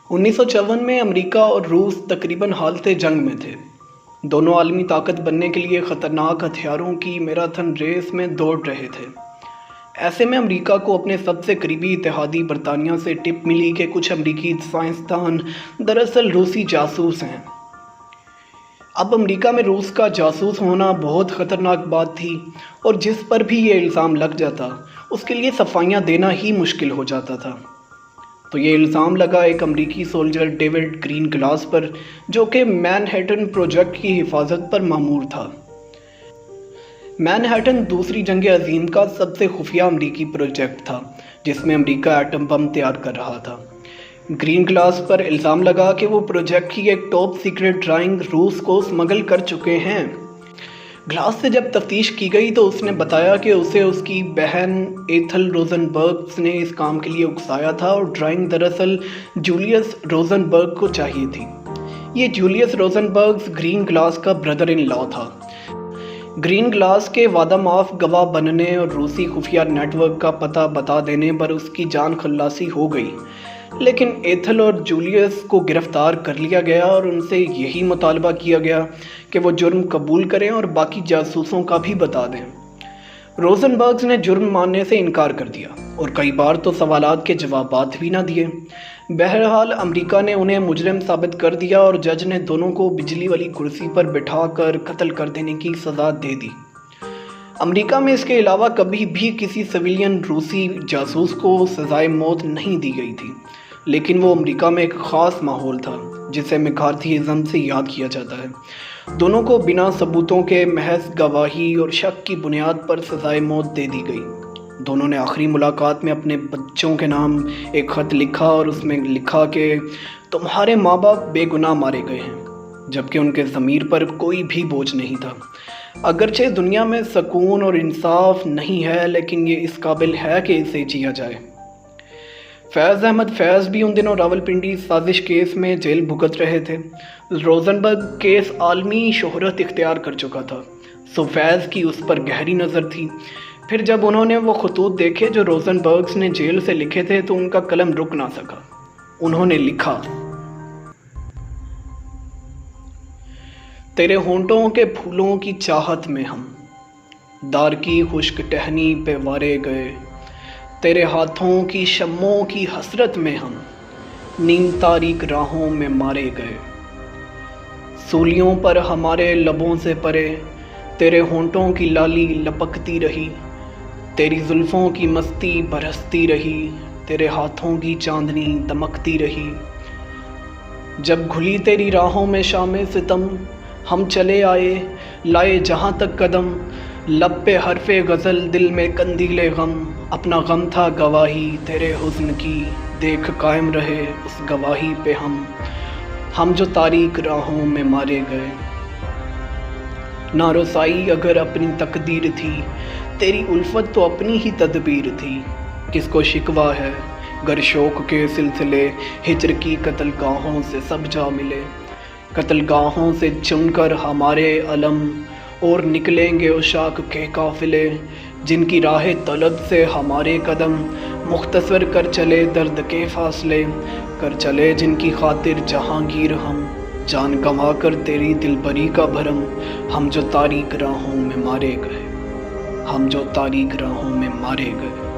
1954 में अमेरिका और रूस तकरीबन हालते जंग में थे। दोनों आलमी ताकत बनने के लिए ख़तरनाक हथियारों की मैराथन रेस में दौड़ रहे थे। ऐसे में अमेरिका को अपने सबसे करीबी इत्तेहादी बरतानिया से टिप मिली कि कुछ अमेरिकी साइंसदान दरअसल रूसी जासूस हैं। अब अमेरिका में रूस का जासूस होना बहुत ख़तरनाक बात थी और जिस पर भी ये इल्ज़ाम लग जाता उसके लिए सफाइयाँ देना ही मुश्किल हो जाता था। तो ये इल्ज़ाम लगा एक अमेरिकी सोल्जर डेविड ग्रीन ग्लास पर, जो कि मैनहट्टन प्रोजेक्ट की हिफाजत पर मामूर था। मैनहट्टन दूसरी जंग अज़ीम का सबसे खुफिया अमेरिकी प्रोजेक्ट था जिसमें अमेरिका एटम बम तैयार कर रहा था। ग्रीन ग्लास पर इल्ज़ाम लगा कि वो प्रोजेक्ट की एक टॉप सीक्रेट ड्राइंग रूस को स्मगल कर चुके हैं। ग्लास से जब तफ्तीश की गई तो उसने बताया कि उसे उसकी बहन एथल रोजनबर्ग ने इस काम के लिए उकसाया था और ड्राइंग दरअसल जूलियस रोजनबर्ग को चाहिए थी। ये जूलियस रोजनबर्ग ग्रीन ग्लास का ब्रदर इन लॉ था। ग्रीन ग्लास के वादा माफ गवाह बनने और रूसी खुफिया नेटवर्क का पता बता देने पर उसकी जान खल्लासी हो गई, लेकिन एथल और जूलियस को गिरफ्तार कर लिया गया और उनसे यही मुतालबा किया गया कि वो जुर्म कबूल करें और बाकी जासूसों का भी बता दें। रोजनबर्ग्स ने जुर्म मानने से इनकार कर दिया और कई बार तो सवालात के जवाबात भी ना दिए। बहरहाल अमेरिका ने उन्हें मुजरिम साबित कर दिया और जज ने दोनों को बिजली वाली कुर्सी पर बिठाकर कत्ल कर देने की सज़ा दे दी। अमेरिका में इसके अलावा कभी भी किसी सिविलियन रूसी जासूस को सज़ाए मौत नहीं दी गई थी, लेकिन वो अमेरिका में एक ख़ास माहौल था जिसे मैकार्थीइज़्म से याद किया जाता है। दोनों को बिना सबूतों के महज गवाही और शक की बुनियाद पर सज़ाए मौत दे दी गई। दोनों ने आखिरी मुलाकात में अपने बच्चों के नाम एक ख़त लिखा और उसमें लिखा कि तुम्हारे माँ बाप बेगुनाह मारे गए हैं, जबकि उनके ज़मीर पर कोई भी बोझ नहीं था। अगरचे दुनिया में सुकून और इंसाफ नहीं है, लेकिन ये इस काबिल है कि इसे जिया जाए। फैज़ अहमद फैज़ भी उन दिनों रावलपिंडी साजिश केस में जेल भुगत रहे थे। रोजनबर्ग केस आलमी शोहरत इख्तियार कर चुका था, सो फैज़ की उस पर गहरी नज़र थी। फिर जब उन्होंने वो खतूत देखे जो रोजनबर्ग्स ने जेल से लिखे थे तो उनका कलम रुक ना सका। उन्होंने लिखा, तेरे होंठों के फूलों की चाहत में हम दार की खुश्क टहनी पे वारे गए, तेरे हाथों की शम्मों की हसरत में हम नीम तारीक राहों में मारे गए। सूलियों पर हमारे लबों से परे तेरे होंठों की लाली लपकती रही, तेरी जुल्फ़ों की मस्ती बरसती रही, तेरे हाथों की चांदनी दमकती रही। जब घुली तेरी राहों में शामे सितम हम चले आए लाए जहाँ तक कदम, लब पे हरफे गज़ल दिल में कंदीले गम, अपना गम था गवाही तेरे हुस्न की, देख कायम रहे उस गवाही पे हम जो तारीक राहों में मारे गए। नारोसाई अगर अपनी तकदीर थी, तेरी उल्फत तो अपनी ही तदबीर थी। किसको शिकवा है गर शौक के सिलसिले, हिजर की कत्लगाहों से सब जा मिले। कत्लगाहों से चुनकर हमारे अलम और निकलेंगे उशाक के काफिले, जिनकी राह तलब से हमारे कदम मुख्तसर कर चले दर्द के फासले, कर चले जिनकी खातिर जहांगीर हम, जान गंवा कर तेरी दिलबरी का भरम, हम जो तारीक राहों में मारे गए, हम जो तारीक राहों में मारे गए।